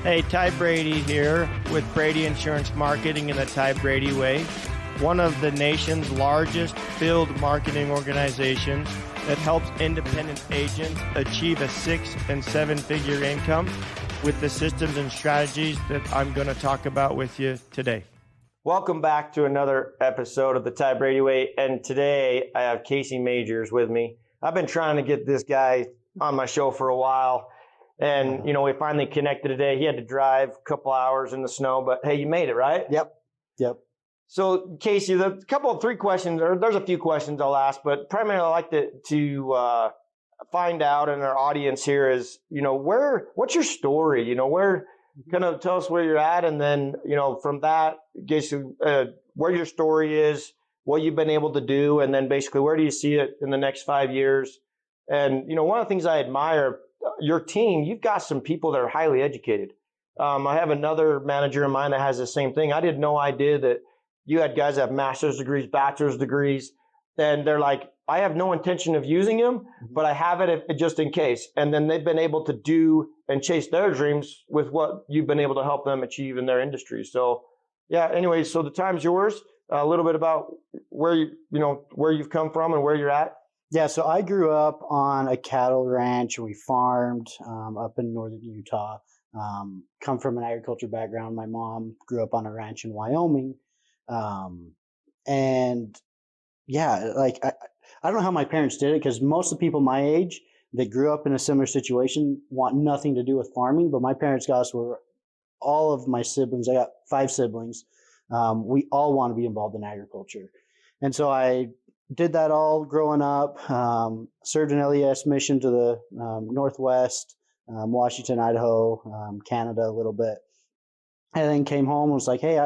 Hey, Ty Brady here with Brady Insurance Marketing in the Ty Brady Way, one of the nation's largest field marketing organizations that helps independent agents achieve a 6- and 7-figure income with the systems and strategies that I'm going to talk about with you today. Welcome back to another episode of the Ty Brady Way, and today I have Casey Majors with me. I've been trying to get this guy on my show for a while. And, we finally connected today. He had to drive a couple hours in the snow, but hey, you made it, right? Yep. So, Casey, there's a few questions I'll ask, but primarily I'd like to find out, and our audience here is, what's your story? Kind of tell us where you're at, and then, from that, get you, where your story is, what you've been able to do, and then basically where do you see it in the next 5 years? And, one of the things I admire your team, you've got some people that are highly educated. I have another manager of mine that has the same thing. I had no idea that you had guys that have master's degrees, bachelor's degrees, and they're like, I have no intention of using them, but I have it just in case. And then they've been able to do and chase their dreams with what you've been able to help them achieve in their industry. So, yeah, anyway, so the time's yours. A little bit about where you've come from and where you're at. Yeah, so I grew up on a cattle ranch. We farmed up in northern Utah. Come from an agriculture background. My mom grew up on a ranch in Wyoming. And yeah, I don't know how my parents did it, because most of the people my age that grew up in a similar situation want nothing to do with farming. But my parents got us where all of my siblings, I got 5 siblings, we all want to be involved in agriculture. And so I did that all growing up, served an LES mission to the Northwest, Washington, Idaho, Canada a little bit, and then came home and was like, hey,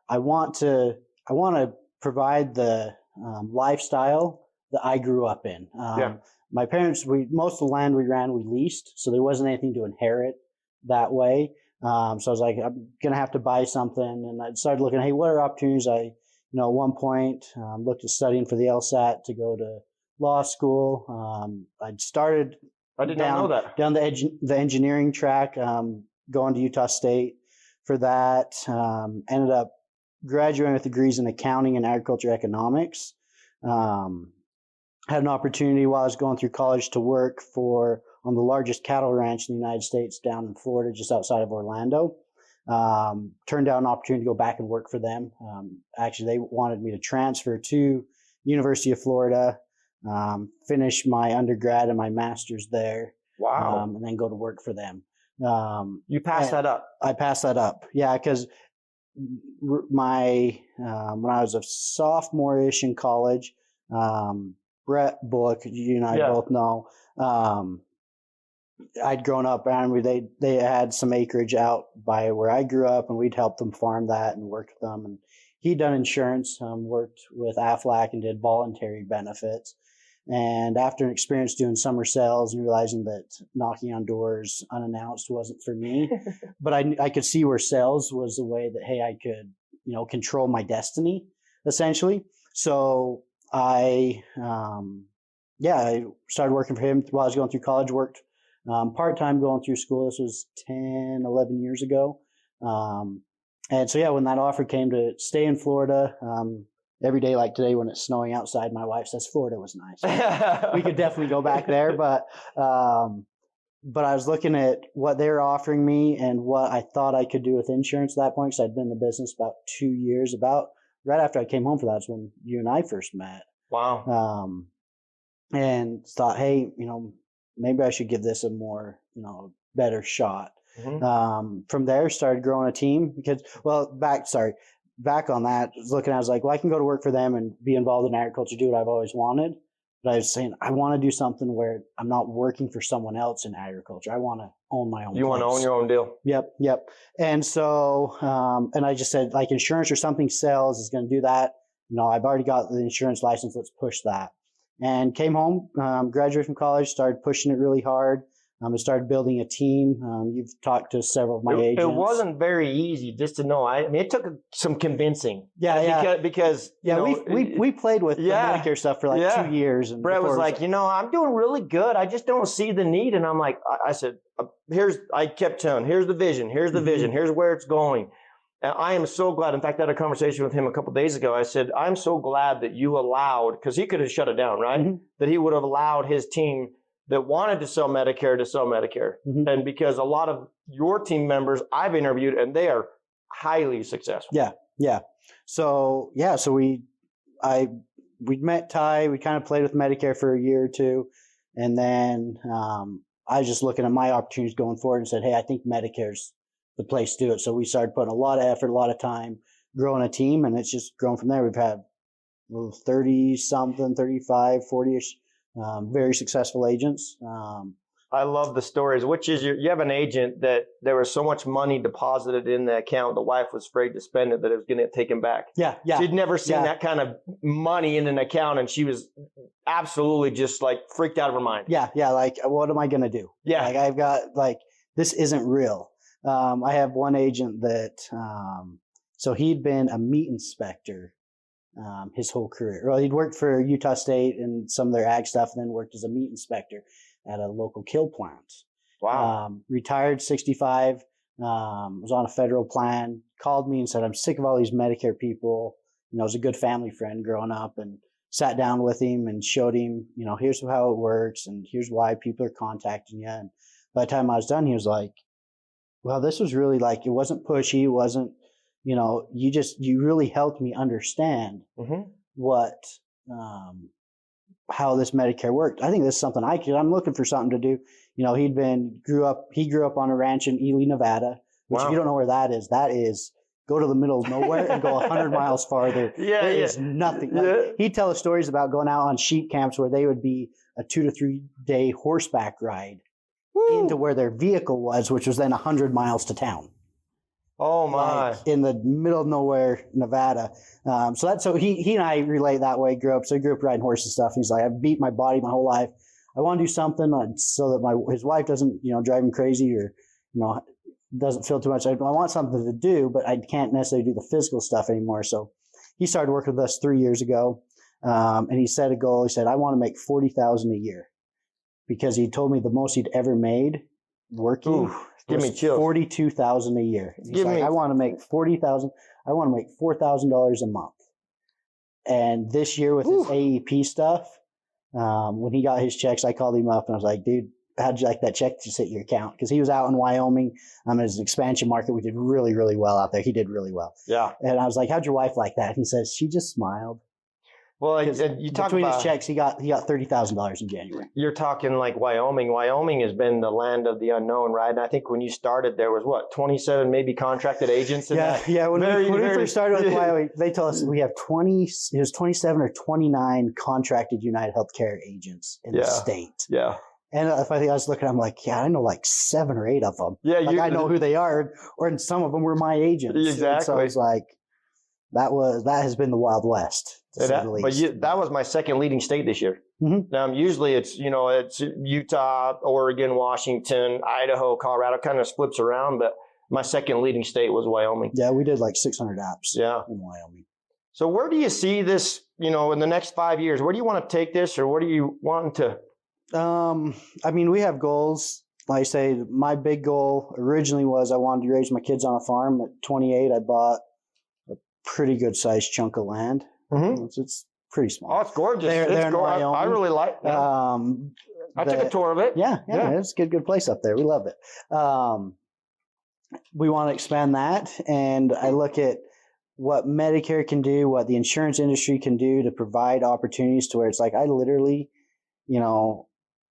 I want to provide the lifestyle that I grew up in. My parents, most of the land we ran, we leased, so there wasn't anything to inherit that way. So I was like, I'm going to have to buy something, and I started looking, hey, what are opportunities? At one point, looked at studying for the LSAT to go to law school. I'd started down the engineering track, going to Utah State for that. Ended up graduating with degrees in accounting and agriculture economics. Had an opportunity while I was going through college to work on the largest cattle ranch in the United States down in Florida, just outside of Orlando. Turned down an opportunity to go back and work for them. Actually, they wanted me to transfer to University of Florida, finish my undergrad and my master's there. Wow. And then go to work for them. You passed that up? I passed that up. Yeah, because when I was a sophomore-ish in college, Brett Bullock, you and I both know, I'd grown up around, they had some acreage out by where I grew up, and we'd help them farm that and work with them. And he'd done insurance, worked with Aflac and did voluntary benefits. And after an experience doing summer sales and realizing that knocking on doors unannounced wasn't for me, but I could see where sales was the way that, hey, I could, control my destiny, essentially. So I started working for him while I was going through college, worked part-time going through school. This was 10, 11 years ago. And so, when that offer came to stay in Florida, every day like today when it's snowing outside, my wife says Florida was nice. We could definitely go back there. But I was looking at what they were offering me and what I thought I could do with insurance at that point, because I'd been in the business about 2 years. About right after I came home for that is when you and I first met. Wow. And thought, hey, maybe I should give this a more, better shot. Mm-hmm. From there, started growing a team because, back on that, I was like, well, I can go to work for them and be involved in agriculture, do what I've always wanted. But I was saying, I want to do something where I'm not working for someone else in agriculture. I want to own my own place. You want to own your own deal. Yep. And so, and I just said, like, insurance or something sales is going to do that. I've already got the insurance license. Let's push that. And came home, graduated from college, started pushing it really hard. I started building a team. You've talked to several of my agents. It wasn't very easy just to know. I mean, it took some convincing. Because we played with the Medicare stuff for like 2 years. And Brett was like, I'm doing really good. I just don't see the need. And I'm like, I said, I kept telling, here's the vision. Here's the vision. Here's where it's going. And I am so glad. In fact, I had a conversation with him a couple of days ago. I said, I'm so glad that you allowed, because he could have shut it down, right? That he would have allowed his team that wanted to sell Medicare to sell Medicare. And because a lot of your team members I've interviewed, and they are highly successful. Yeah. So we met Ty. We kind of played with Medicare for a year or two. And then I was just looking at my opportunities going forward and said, hey, I think Medicare's the place to do it. So we started putting a lot of effort, a lot of time, growing a team, and it's just grown from there. We've had 30-something, 35, 40-ish very successful agents. I love the stories. Which is you have an agent that there was so much money deposited in the account, the wife was afraid to spend it, that it was going to get taken back. Yeah. She'd never seen that kind of money in an account, and she was absolutely just like freaked out of her mind. Yeah. Like, what am I going to do? Yeah. Like, I've got this isn't real. I have one agent that, so he'd been a meat inspector his whole career. Well, he'd worked for Utah State and some of their ag stuff, and then worked as a meat inspector at a local kill plant. Wow. Retired 65, was on a federal plan, called me and said, I'm sick of all these Medicare people. I was a good family friend growing up, and sat down with him and showed him, here's how it works and here's why people are contacting you. And by the time I was done, he was like, well, this was really it wasn't pushy. It wasn't, you really helped me understand what, how this Medicare worked. I think this is something I'm looking for something to do. He grew up on a ranch in Ely, Nevada, which if you don't know where that is go to the middle of nowhere and go 100 miles farther. There is nothing. He'd tell us stories about going out on sheep camps where they would be a 2 to 3 day horseback ride into where their vehicle was, which was then 100 miles to town. Oh my! In the middle of nowhere, Nevada. So he and I relate that way. Grew up riding horses and stuff. He's like, I've beat my body my whole life. I want to do something so that his wife doesn't, drive him crazy or, doesn't feel too much. I want something to do, but I can't necessarily do the physical stuff anymore. So he started working with us 3 years ago, and he set a goal. He said, I want to make $40,000 a year, because he told me the most he'd ever made working. Give me chills. $42,000 a year. He's like, I want to make $40,000. I want to make $4,000 a month. And this year with his AEP stuff, when he got his checks, I called him up and I was like, dude, how'd you like that check to hit your account? Because he was out in Wyoming. As an expansion market, we did really, really well out there. He did really well. Yeah. And I was like, how'd your wife like that? And he says, she just smiled. Well, you talk between about his checks, he got $30,000 in January. You're talking like Wyoming. Wyoming has been the land of the unknown, right? And I think when you started, there was 27 maybe contracted agents. When we first started with Wyoming, they told us we have 27 or 29 contracted United Healthcare agents in the state. Yeah. And if I was looking, I'm like, I know 7 or 8 of them. Yeah, I know who they are, or some of them were my agents. Exactly. And so it's like that has been the Wild West. That was my second leading state this year. Usually it's Utah, Oregon, Washington, Idaho, Colorado, kind of flips around, but my second leading state was Wyoming. Yeah, we did 600 apps in Wyoming. So where do you see this, in the next 5 years? Where do you want to take this, or what do you want to? We have goals. Like I say, my big goal originally was I wanted to raise my kids on a farm. At 28, I bought a pretty good sized chunk of land. It's pretty small. Oh, it's gorgeous. They're in Wyoming. I really like that. I took a tour of it. Yeah. It's a good place up there. We love it. We want to expand that. And I look at what Medicare can do, what the insurance industry can do to provide opportunities to where it's I literally,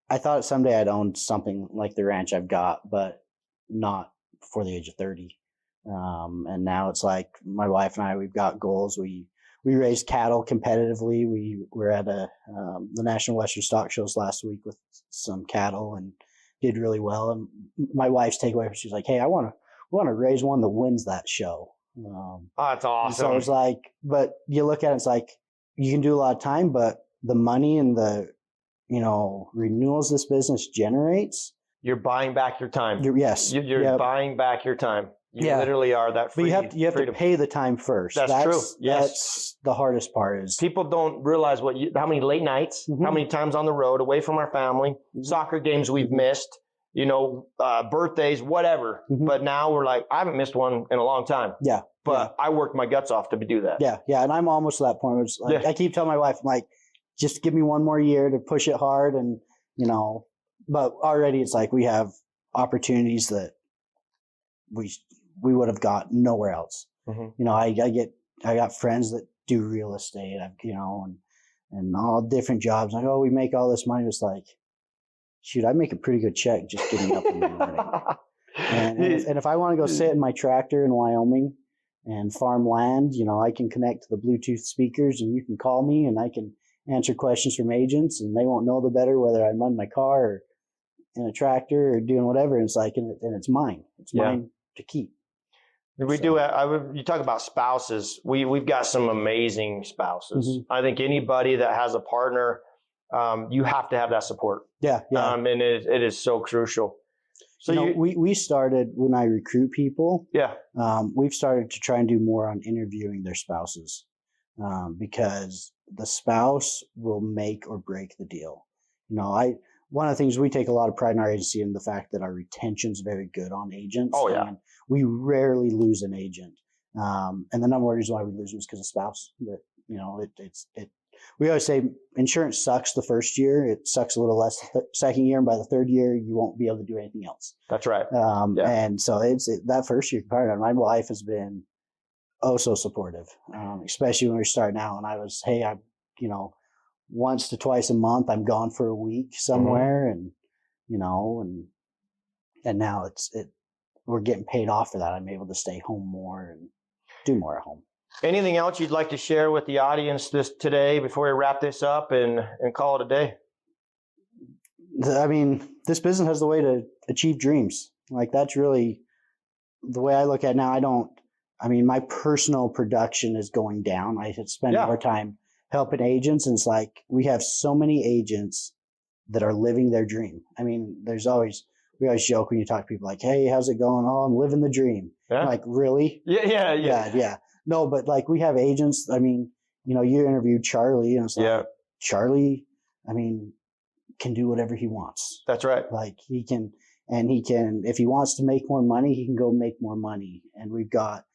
I thought someday I'd own something like the ranch I've got, but not before the age of 30. And now it's my wife and I, we've got goals. We raise cattle competitively. We were at the National Western Stock Shows last week with some cattle and did really well. And my wife's takeaway, she's like, hey, I want to raise one that wins that show. That's awesome. So it's but you look at it, it's you can do a lot of time, but the money and the, renewals this business generates, You're buying back your time. Yes. You're buying back your time. You literally are that free. But you have to pay the time first. That's true. Yes. That's the hardest part is people don't realize how many late nights, how many times on the road, away from our family, soccer games we've missed, birthdays, whatever. But now we're like, I haven't missed one in a long time. Yeah. But I worked my guts off to do that. Yeah. Yeah. And I'm almost to that point where it's like, I keep telling my wife, I'm like, just give me one more year to push it hard. And, but already it's like we have opportunities that we would have got nowhere else. I got friends that do real estate, and all different jobs. Like, oh, we make all this money. It's like, shoot, I make a pretty good check just getting up in the morning. And if I want to go sit in my tractor in Wyoming and farm land, I can connect to the Bluetooth speakers and you can call me and I can answer questions from agents and they won't know the better whether I'm on my car or in a tractor or doing whatever. And it's like, and it's mine. It's mine to keep. We do. You talk about spouses. We've got some amazing spouses. I think anybody that has a partner, you have to have that support. Yeah. And it is so crucial. So we started when I recruit people. Yeah. We've started to try and do more on interviewing their spouses, because the spouse will make or break the deal. One of the things we take a lot of pride in our agency in the fact that our retention is very good on agents. Oh yeah. And we rarely lose an agent. And the number one reason why we lose them is because of spouse. But we always say insurance sucks the first year. It sucks a little less second year. And by the third year, you won't be able to do anything else. That's right. And so that first year, my wife has been so supportive, especially when we're starting out. And I was, once to twice a month, I'm gone for a week somewhere. And, and now we're getting paid off for that. I'm able to stay home more and do more at home. Anything else you'd like to share with the audience today before we wrap this up and call it a day? I mean, this business has the way to achieve dreams. Like that's really the way I look at it now. My personal production is going down. I spend more time helping agents. And it's like, we have so many agents that are living their dream. I mean, we always joke when you talk to people like, hey, how's it going? Oh, I'm living the dream. Yeah. I'm like, really? Yeah. No, but like we have agents. I mean, you interviewed Charlie and it's like, Charlie, can do whatever he wants. That's right. Like he can, if he wants to make more money, he can go make more money. And we've got,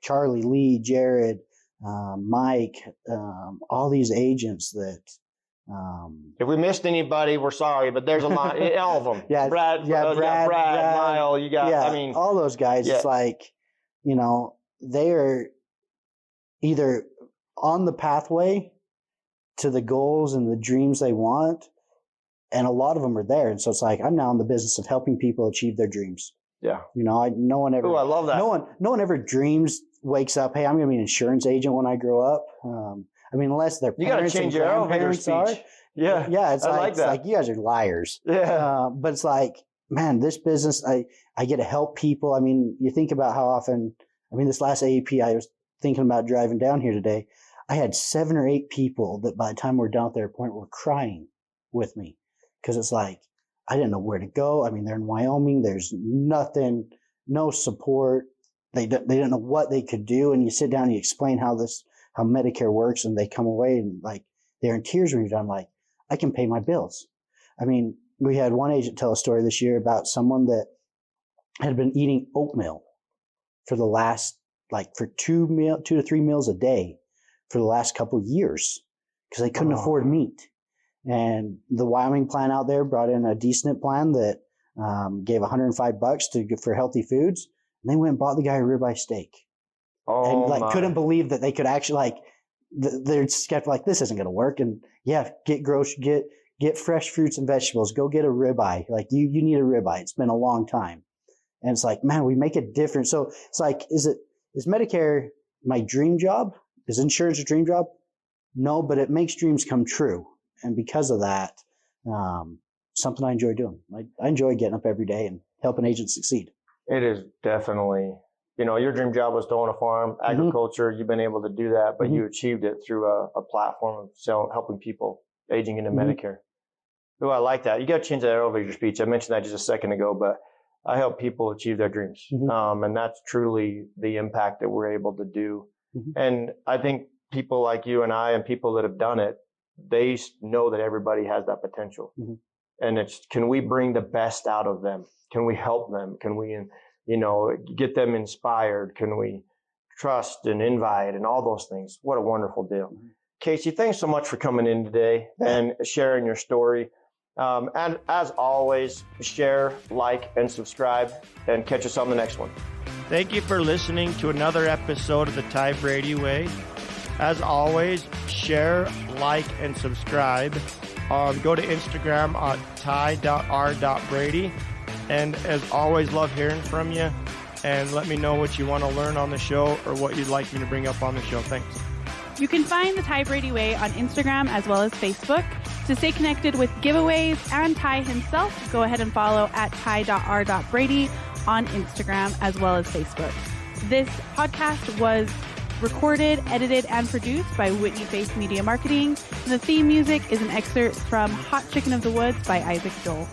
Charlie, Lee, Jared, Mike, all these agents that, if we missed anybody, we're sorry, but there's a lot, all of them. Brad, Lyle, you got, all those guys. It's like, they are either on the pathway to the goals and the dreams they want, and a lot of them are there. And so it's like, I'm now in the business of helping people achieve their dreams. Yeah. No one ever. Oh, I love that. No one ever wakes up, hey, I'm going to be an insurance agent when I grow up. Unless their parents and grandparents are. Yeah. Yeah. It's like you guys are liars. Yeah. But it's like, man, this business, I get to help people. You think about how often, this last AEP, I was thinking about driving down here today. I had 7 or 8 people that by the time we're done at their point were crying with me. Cause it's like, I didn't know where to go. They're in Wyoming. There's nothing, no support. They didn't know what they could do. And you sit down and you explain how Medicare works, and they come away and like they're in tears when you're done. Like, I can pay my bills. We had one agent tell a story this year about someone that had been eating oatmeal for the last, for 2 to 3 meals a day for the last couple of years because they couldn't afford meat. And the Wyoming plan out there brought in a decent plan that gave $105 for healthy foods. And they went and bought the guy a ribeye steak. Couldn't believe that they could actually they're skeptical, like, this isn't going to work. And get fresh fruits and vegetables. Go get a ribeye. Like you need a ribeye. It's been a long time. And it's like, man, we make a difference. So it's like, is Medicare my dream job? Is insurance a dream job? No, but it makes dreams come true. And because of that, something I enjoy doing. I enjoy getting up every day and helping agents succeed. It is definitely, your dream job was to own a farm, agriculture. You've been able to do that, but you achieved it through a platform of helping people aging into Medicare. Oh, I like that. You got to change that elevator speech. I mentioned that just a second ago, but I help people achieve their dreams. And that's truly the impact that we're able to do. And I think people like you and I and people that have done it, they know that everybody has that potential. And it's, can we bring the best out of them? Can we help them? Can we, get them inspired? Can we trust and invite and all those things? What a wonderful deal. Casey, thanks so much for coming in today and sharing your story. And as always, share, like, and subscribe, and catch us on the next one. Thank you for listening to another episode of the Ty Brady Way. As always, share, like, and subscribe. Go to Instagram at ty.r.brady. And as always, love hearing from you. And let me know what you want to learn on the show or what you'd like me to bring up on the show. Thanks. You can find the Ty Brady Way on Instagram as well as Facebook. To stay connected with giveaways and Ty himself, go ahead and follow at ty.r.brady on Instagram as well as Facebook. This podcast was recorded, edited, and produced by Whitney Face Media Marketing. The theme music is an excerpt from Hot Chicken of the Woods by Isaac Joel.